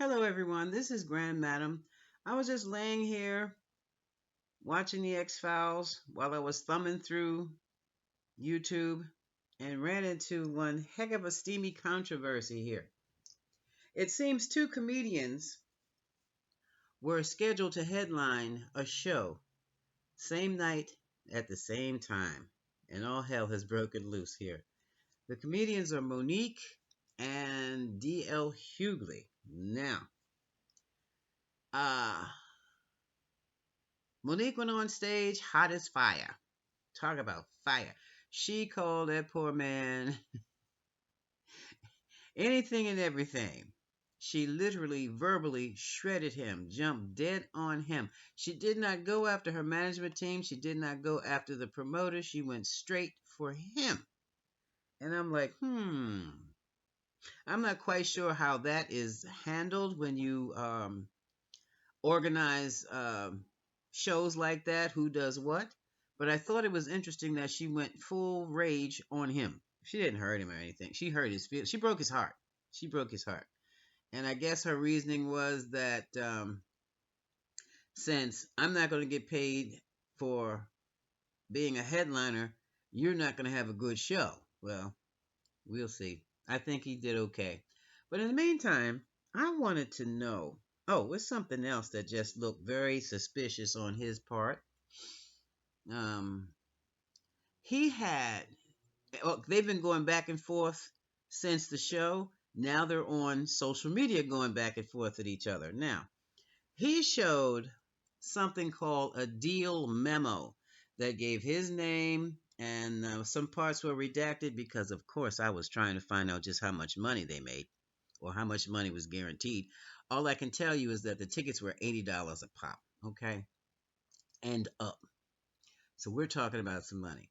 Hello, everyone. This is Grand Madam. I was just laying here watching the X Files while I was thumbing through YouTube and ran into one heck of a steamy controversy here. It seems two comedians were scheduled to headline a show same night at the same time, and all hell has broken loose here. The comedians are Monique and D.L. Hughley. Now, uh, Monique went on stage hot as fire. Talk about fire. She called that poor man anything and everything. She literally verbally shredded him, jumped dead on him. She did not go after her management team. She did not go after the promoter. She went straight for him. And I'm like, I'm not quite sure how that is handled when you organize shows like that, who does what. But I thought it was interesting that she went full rage on him. She didn't hurt him or anything. She hurt his feelings. She broke his heart. She broke his heart. And I guess her reasoning was that since I'm not going to get paid for being a headliner, you're not going to have a good show. Well, we'll see. I think he did okay. But in the meantime, I wanted to know. Oh, it's something else that just looked very suspicious on his part. Um, he had, well, they've been going back and forth since the show. Now they're on social media going back and forth at each other. Now, he showed something called a deal memo that gave his name, and some parts were redacted because, of course, I was trying to find out just how much money they made or how much money was guaranteed. All I can tell you is that the tickets were $80 a pop, okay, and up. So we're talking about some money.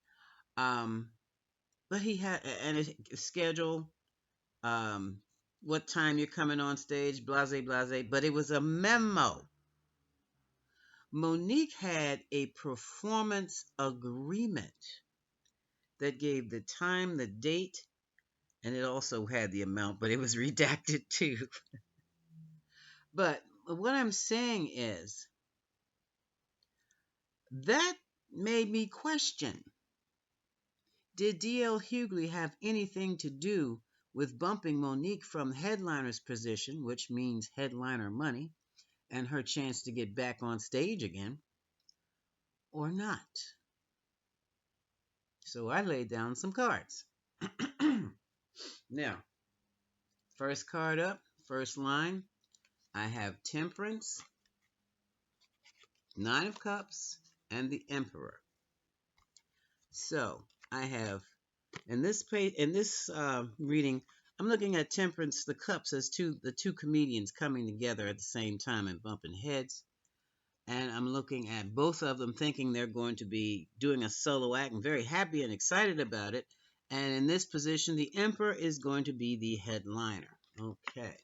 Um, but he had and a schedule, um, what time you're coming on stage, blase blase. But it was a memo. Monique had a performance agreement that gave the time, the date, and it also had the amount, but it was redacted too. But what I'm saying is that made me question, did D.L. Hughley have anything to do with bumping Monique from headliner's position, which means headliner money, and her chance to get back on stage again, or not? So I laid down some cards. Now, first card up, first line, I have Temperance, Nine of Cups, and the Emperor. So I have in this reading, I'm looking at Temperance, the Cups as the two comedians coming together at the same time and bumping heads. And I'm looking at both of them thinking they're going to be doing a solo act and very happy and excited about it. And in this position, the Emperor is going to be the headliner. Okay.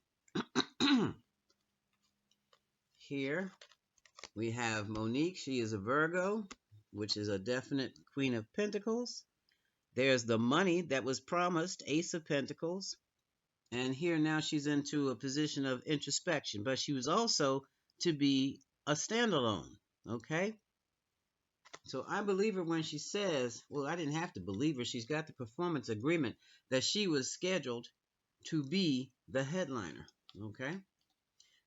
Here we have Monique. She is a Virgo, which is a definite Queen of Pentacles. There's the money that was promised, Ace of Pentacles. And here now she's into a position of introspection, but she was also to be a standalone. Okay? So I believe her when she says, well, I didn't have to believe her. She's got the performance agreement that she was scheduled to be the headliner. Okay?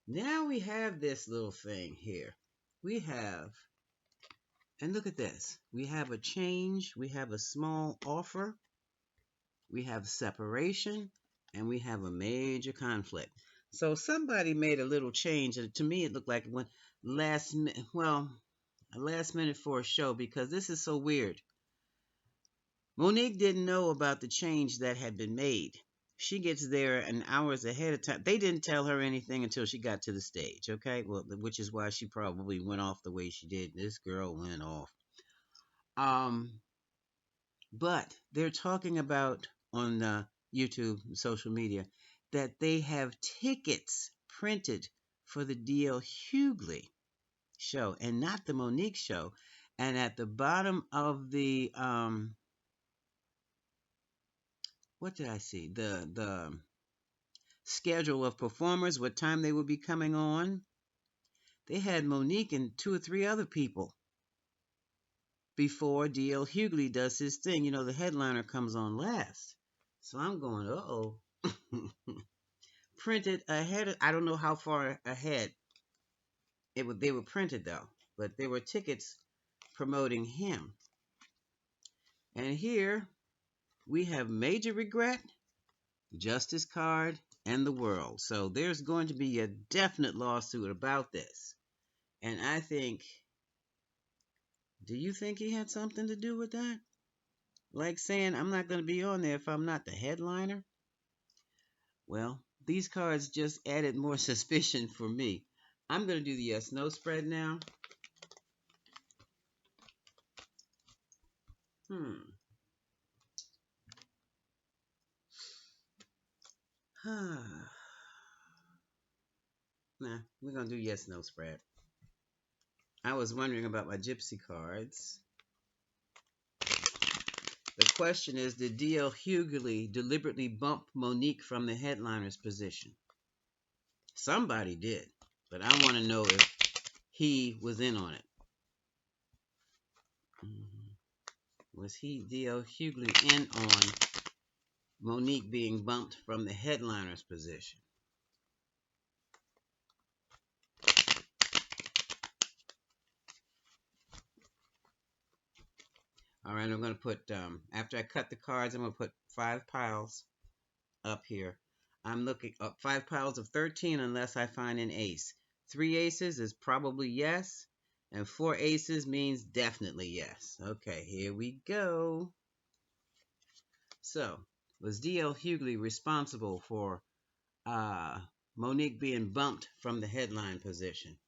Now we have this little thing here. We have, and look at this. We have a change. We have a small offer. We have separation. And we have a major conflict. So somebody made a little change. And to me, it looked like it went last minute. Well, a last minute for a show because this is so weird. Monique didn't know about the change that had been made. She gets there an hours ahead of time. They didn't tell her anything until she got to the stage, okay? Well, which is why she probably went off the way she did. This girl went off. Um, but they're talking about on YouTube, social media, that they have tickets printed for the D.L. Hughley show and not the Monique show. And at the bottom of the what did I see? The schedule of performers, what time they would be coming on. They had Monique and two or three other people before D.L. Hughley does his thing. You know, the headliner comes on last. So I'm going, uh-oh. Printed ahead. I don't know how far ahead they were printed, though. But there were tickets promoting him. And here we have Major Regret, Justice Card, and the World. So there's going to be a definite lawsuit about this. And I think, do you think he had something to do with that? Like saying, I'm not going to be on there if I'm not the headliner? Well, these cards just added more suspicion for me. I'm going to do the yes-no spread now. Nah, we're going to do yes-no spread. I was wondering about my gypsy cards. The question is, did D.L. Hughley deliberately bump Monique from the headliner's position? Somebody did, but I want to know if he was in on it. Was he, D.L. Hughley, in on Monique being bumped from the headliner's position? All right, I'm going to put, after I cut the cards, I'm going to put 5 piles up here. I'm looking up 5 piles of 13 unless I find an ace. 3 aces is probably yes, and 4 aces means definitely yes. Okay, here we go. So, was D.L. Hughley responsible for Monique being bumped from the headliner's position?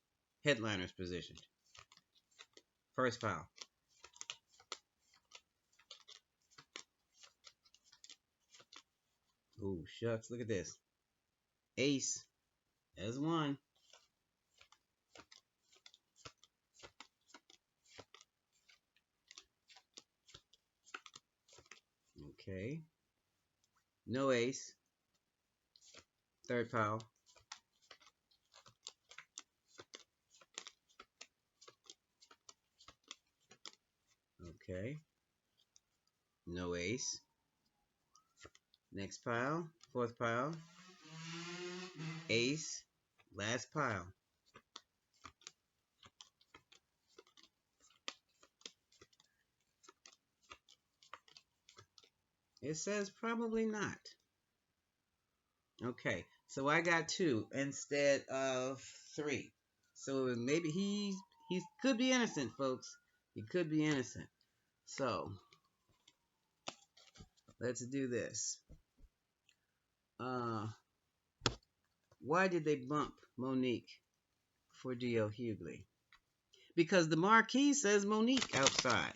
First pile. Oh, shucks, look at this. Ace. There's one. Okay. No ace. Third pile. Okay. No ace. Next pile. Fourth pile. Ace. Last pile. It says probably not. Okay, so I got 2 instead of 3. So maybe he could be innocent, folks. He could be innocent. So let's do this. Why did they bump Monique for D.L. Hughley? Because the marquee says Monique outside.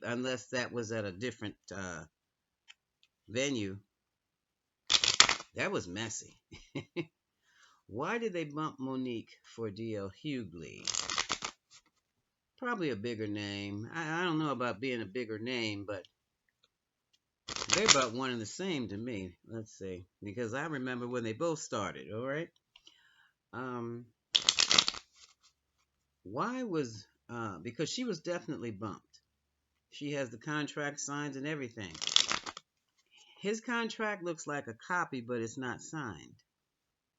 Unless that was at a different venue. That was messy. Why did they bump Monique for D.L. Hughley? Probably a bigger name. I don't know about being a bigger name, but they're about one and the same to me. Let's see. Because I remember when they both started, all right? Why was... because she was definitely bumped. She has the contract signed and everything. His contract looks like a copy, but it's not signed.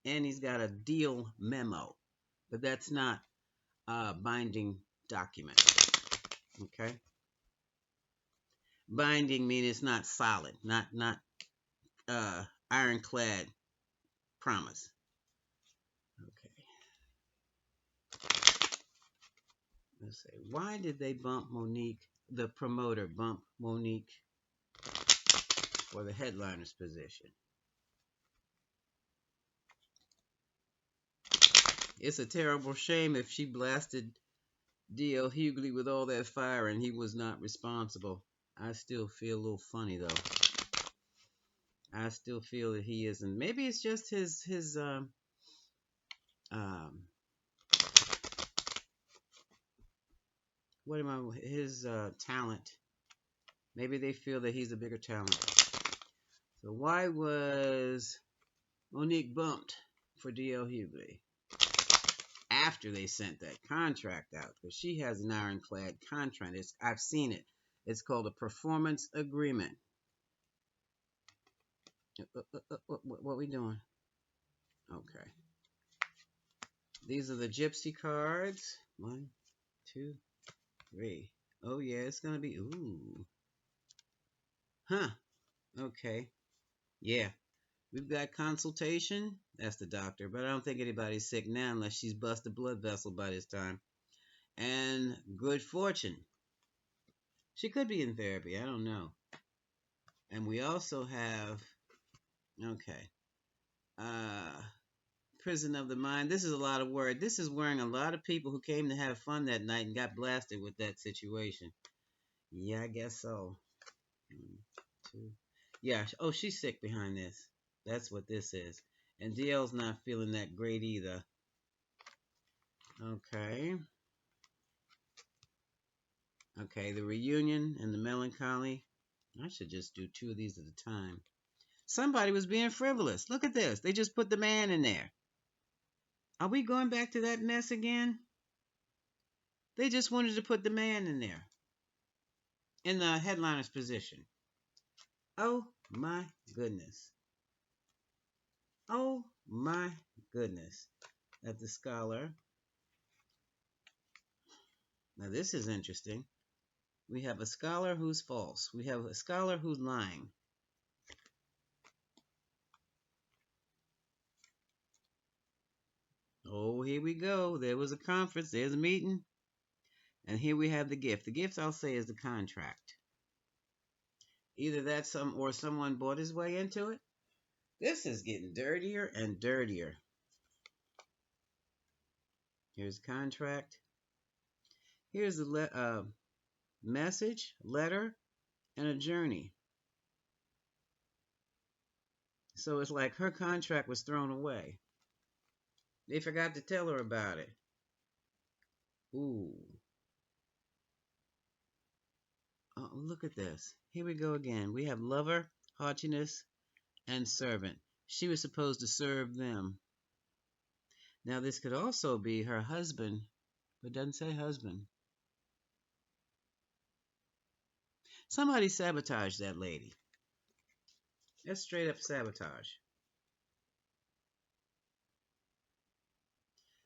And he's got a deal memo. But that's not a binding document. Okay? Binding means it's not solid, not ironclad promise. Okay. Let's see. Why did they bump Monique? The promoter bump Monique for the headliner's position. It's a terrible shame if she blasted D.L. Hughley with all that fire and he was not responsible. I still feel a little funny though. I still feel that he isn't. Maybe it's just his his talent. Maybe they feel that he's a bigger talent. So why was Monique bumped for D.L. Hughley after they sent that contract out because she has an ironclad contract. I've seen it. It's called a performance agreement. What we doing? Okay. These are the gypsy cards. 1, 2, 3. Oh yeah, it's gonna be ooh. Huh. Okay. Yeah. We've got consultation. That's the doctor. But I don't think anybody's sick now unless she's bust a blood vessel by this time. And good fortune. She could be in therapy. I don't know. And we also have, okay, prison of the mind. This is a lot of word. This is wearing a lot of people who came to have fun that night and got blasted with that situation. Yeah, I guess so. 1, 2. Yeah. Oh, she's sick behind this. That's what this is. And DL's not feeling that great either. Okay. Okay, the reunion and the melancholy. I should just do 2 of these at a time. Somebody was being frivolous. Look at this. They just put the man in there. Are we going back to that mess again? They just wanted to put the man in there. In the headliner's position. Oh my goodness. Oh my goodness. At the scholar. Now this is interesting. We have a scholar who's false. We have a scholar who's lying. Oh, here we go. There was a conference. There's a meeting. And here we have the gift. The gift, I'll say, is the contract. Either that or someone bought his way into it. This is getting dirtier and dirtier. Here's contract. Here's the message, letter, and a journey. So it's like her contract was thrown away. They forgot to tell her about it. Ooh. Oh, look at this. Here we go again. We have lover, haughtiness, and servant. She was supposed to serve them. Now this could also be her husband, but it doesn't say husband. Somebody sabotaged that lady. That's straight up sabotage.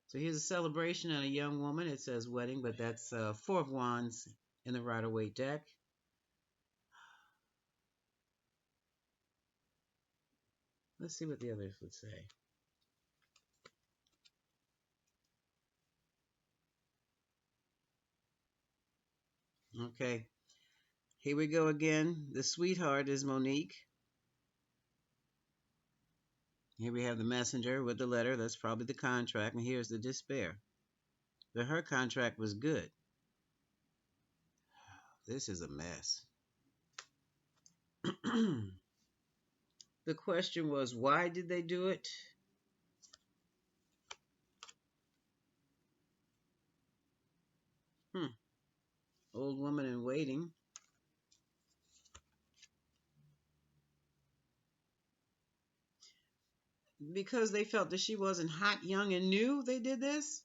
So here's a celebration on a young woman. It says wedding, but that's 4 of Wands in the Rider-Waite deck. Let's see what the others would say. Okay, here we go again. The sweetheart is Monique. Here we have the messenger with the letter. That's probably the contract. And here's the despair. But her contract was good. This is a mess. The question was, why did they do it? Old woman in waiting. Because they felt that she wasn't hot, young, and new, they did this?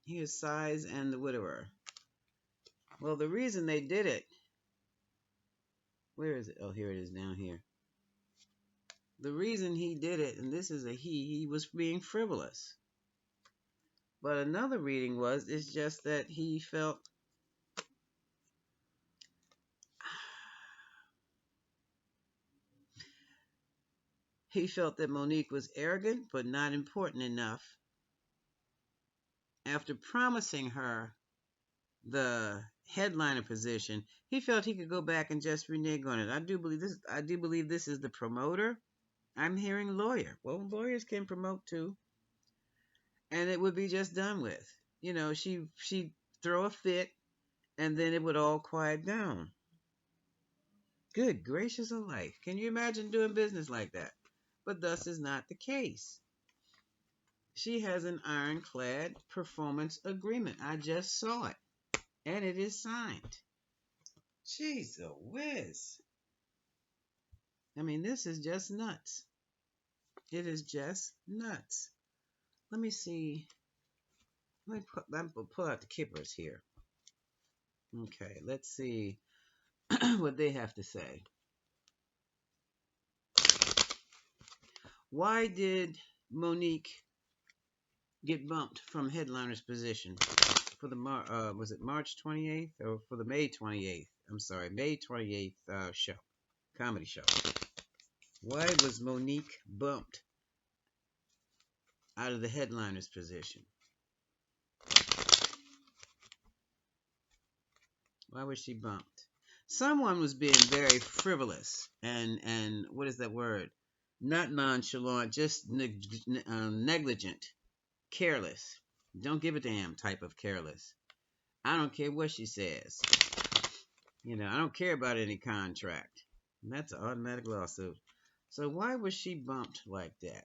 Here's Sighs and the widower. Well, the reason they did it, where is it? Oh, here it is down here. The reason he did it, and this is a he was being frivolous. But another reading it's just that he felt that Monique was arrogant but not important enough. After promising her the headliner position, he felt he could go back and just renege on it. I do believe this is the promoter. I'm hearing lawyer. Well, lawyers can promote too. And it would be just done with. You know, she'd throw a fit and then it would all quiet down. Good gracious of life. Can you imagine doing business like that? But thus is not the case. She has an ironclad performance agreement. I just saw it. And it is signed. Jeez whiz. I mean, this is just nuts. It is just nuts. Let me see. Let me pull out the kippers here. Okay, let's see what they have to say. Why did Monique get bumped from headliner's position for the was it March 28th or for the May 28th? I'm sorry, May 28th show, comedy show. Why was Monique bumped out of the headliner's position? Why was she bumped? Someone was being very frivolous and what is that word? Not nonchalant, just negligent, careless. Don't give a damn type of careless. I don't care what she says. I don't care about any contract. And that's an automatic lawsuit. So why was she bumped like that?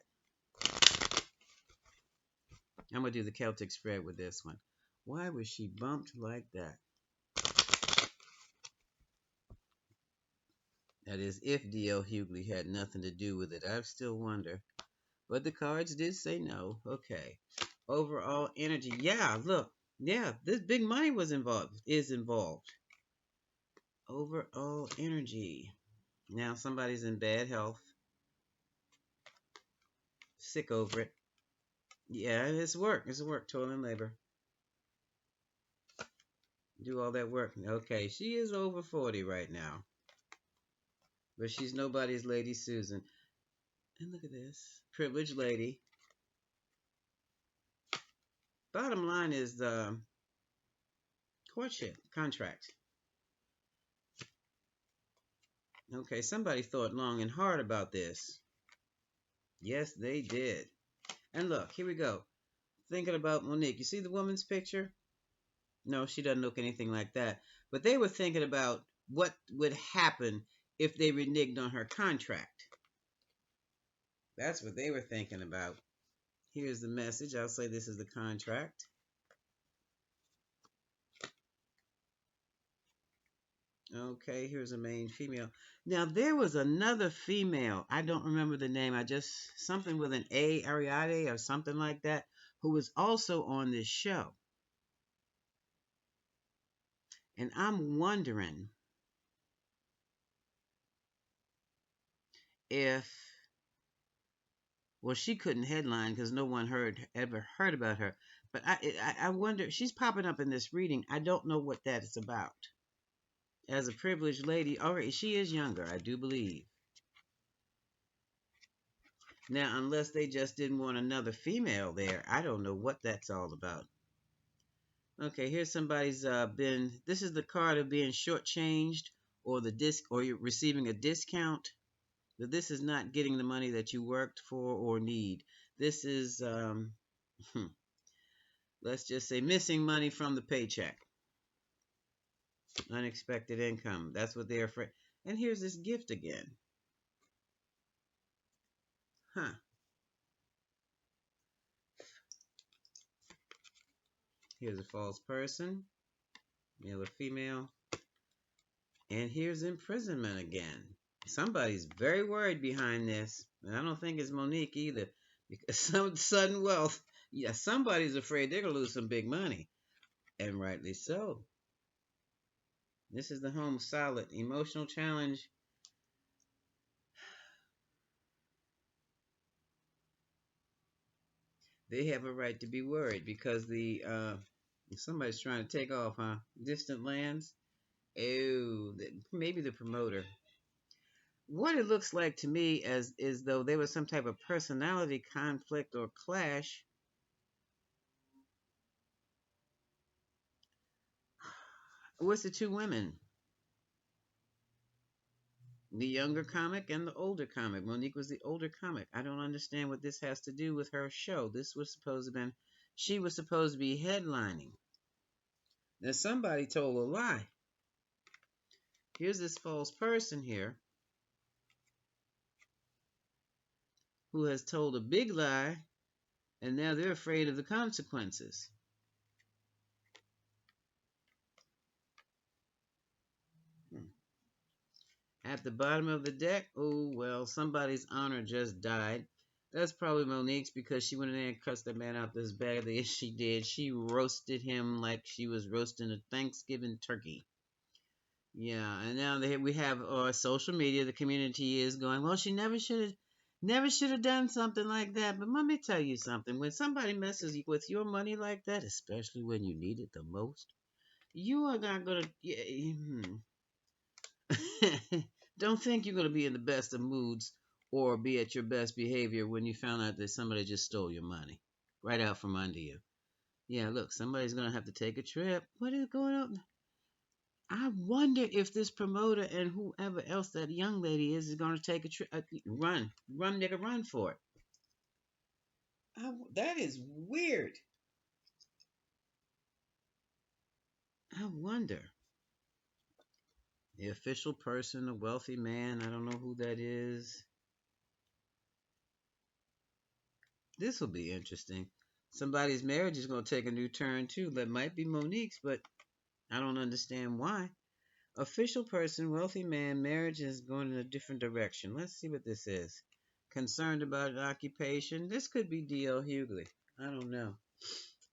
I'm going to do the Celtic spread with this one. Why was she bumped like that? That is, if D.L. Hughley had nothing to do with it. I still wonder. But the cards did say no. Okay. Overall energy. Yeah, look. Yeah, this big money is involved. Overall energy. Now somebody's in bad health. Sick over it. Yeah, it's work. It's work, toil and labor. Do all that work. Okay, she is over 40 right now. But she's nobody's Lady Susan. And look at this. Privileged lady. Bottom line is the courtship contract. Okay, somebody thought long and hard about this. Yes, they did. And look, here we go. Thinking about Monique. You see the woman's picture? No, she doesn't look anything like that. But they were thinking about what would happen if they reneged on her contract. That's what they were thinking about. Here's the message. I'll say this is the contract. Okay, here's a main female. Now, there was another female. I don't remember the name. Something with an A, Ariade, or something like that, who was also on this show. And I'm wondering if, well, she couldn't headline because no one ever heard about her. But I wonder, she's popping up in this reading. I don't know what that is about. As a privileged lady, all right, she is younger, I do believe. Now, unless they just didn't want another female there, I don't know what that's all about. Okay, here's somebody's this is the card of being shortchanged or you're receiving a discount. But this is not getting the money that you worked for or need. This is, let's just say, missing money from the paycheck. Unexpected income. That's what they're afraid. And here's this gift again. Huh. Here's a false person, male or female. And here's imprisonment again. Somebody's very worried behind this. And I don't think it's Monique either. Because some sudden wealth. Yeah, somebody's afraid they're going to lose some big money. And rightly so. This is the home solid. Emotional challenge. They have a right to be worried because somebody's trying to take off, huh? Distant lands. Oh, maybe the promoter. What it looks like to me as is though there was some type of personality conflict or clash. What's the two women? The younger comic and the older comic. Monique was the older comic. I don't understand what this has to do with her show. She was supposed to be headlining. Now somebody told a lie. Here's this false person here who has told a big lie, and now they're afraid of the consequences. At the bottom of the deck, oh well, somebody's honor just died. That's probably Monique's because she went in there and cussed that man out as badly as she did. She roasted him like she was roasting a Thanksgiving turkey. Yeah, and now we have social media. The community is going, well, she never should have done something like that. But let me tell you something. When somebody messes with your money like that, especially when you need it the most, you are not gonna. Don't think you're gonna be in the best of moods or be at your best behavior when you found out that somebody just stole your money right out from under you. Yeah, look, somebody's gonna have to take a trip. What is going on? I wonder if this promoter and whoever else that young lady is going to take a trip. Run, nigga, run for it. That is weird. I wonder. The official person, a wealthy man. I don't know who that is. This will be interesting. Somebody's marriage is going to take a new turn too. That might be Monique's, but I don't understand why. Official person, wealthy man, marriage is going in a different direction. Let's see what this is. Concerned about an occupation. This could be D.L. Hughley. I don't know.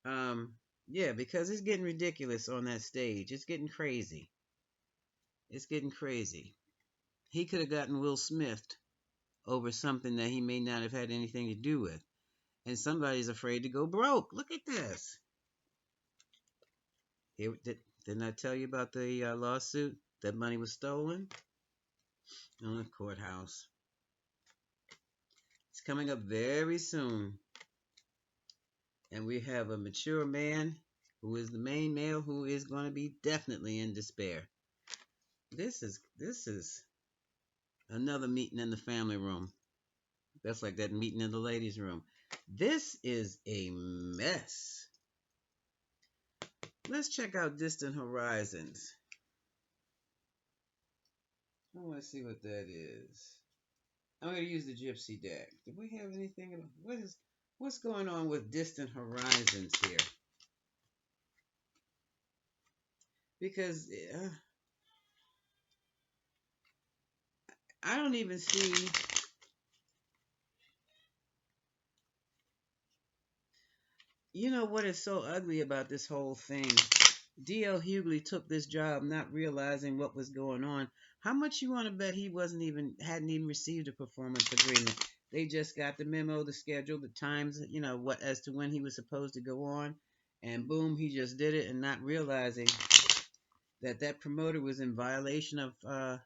Um, yeah, because it's getting ridiculous on that stage. It's getting crazy. It's getting crazy. He could have gotten Will Smith over something that he may not have had anything to do with. And somebody's afraid to go broke. Look at this. Didn't I tell you about the lawsuit? That money was stolen on the courthouse. It's coming up very soon. And we have a mature man who is the main male who is going to be definitely in despair. This is another meeting in the family room. That's like that meeting in the ladies' room. This is a mess. Let's check out Distant Horizons. I want to see what that is. I'm going to use the Gypsy deck. Do we have anything? What's going on with Distant Horizons here? Because I don't even see. You know what is so ugly about this whole thing? D.L. Hughley took this job not realizing what was going on. How much you want to bet he hadn't even received a performance agreement? They just got the memo, the schedule, the times, what as to when he was supposed to go on, and boom, he just did it and not realizing that promoter was in violation of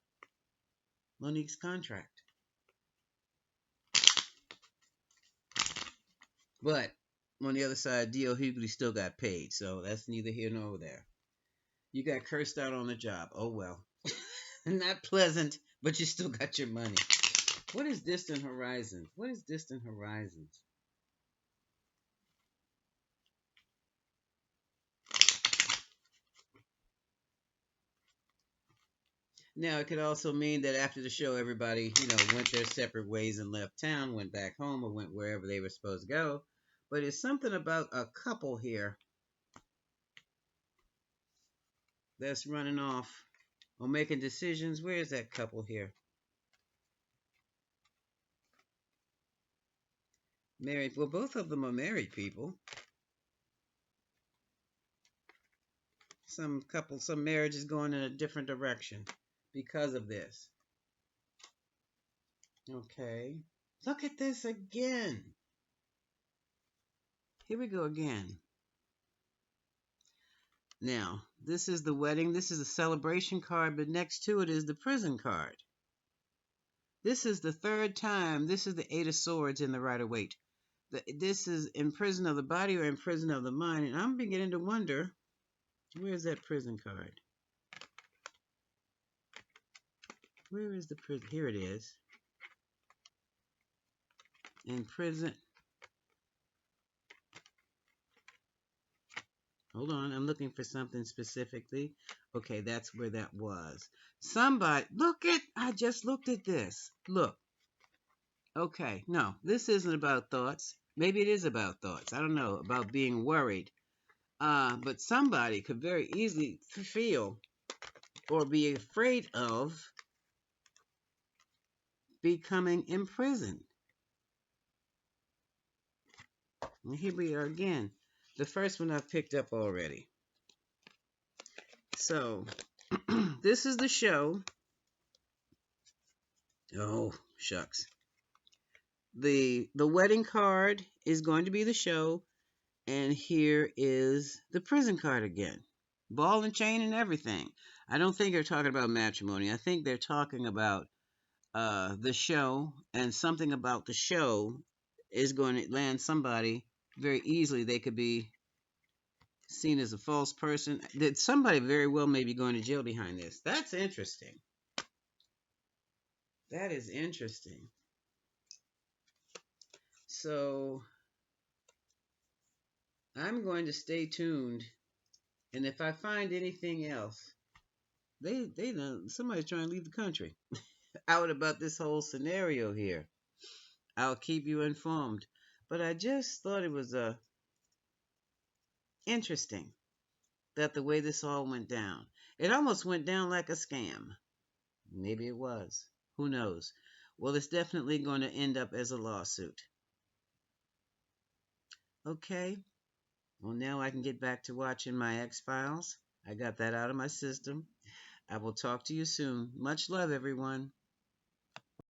Monique's contract. But on the other side, D.L. Hughley still got paid, so that's neither here nor there. You got cursed out on the job. Oh well. Not pleasant, but you still got your money. What is Distant Horizons? What is Distant Horizons? Now, it could also mean that after the show, everybody, went their separate ways and left town, went back home, or went wherever they were supposed to go. But it's something about a couple here that's running off or making decisions. Where is that couple here? Married. Well, both of them are married people. Some marriage is going in a different direction because of this. Okay. Look at this again. Here we go again. Now, this is the wedding. This is the celebration card, but next to it is the prison card. This is the third time. This is the Eight of Swords in the Rider-Waite. This is in prison of the body or in prison of the mind. And I'm beginning to wonder, where's that prison card? Where is the prison? Here it is. In prison. Hold on, I'm looking for something specifically. Okay, that's where that was. Somebody, I just looked at this. Look. Okay, no, this isn't about thoughts. Maybe it is about thoughts. I don't know, about being worried. But somebody could very easily feel or be afraid of becoming imprisoned. And here we are again. The first one I've picked up already. So, this is the show. Oh, shucks. The wedding card is going to be the show, and here is the prison card again. Ball and chain and everything. I don't think they're talking about matrimony. I think they're talking about the show, and something about the show is going to land somebody very easily. They could be seen as a false person. That somebody very well may be going to jail behind this. That's interesting. That is interesting. So I'm going to stay tuned, and if I find anything else, they know somebody's trying to leave the country out about this whole scenario here. I'll keep you informed. But I just thought it was interesting that the way this all went down. It almost went down like a scam. Maybe it was. Who knows? Well, it's definitely going to end up as a lawsuit. Okay. Well, now I can get back to watching my X Files. I got that out of my system. I will talk to you soon. Much love, everyone.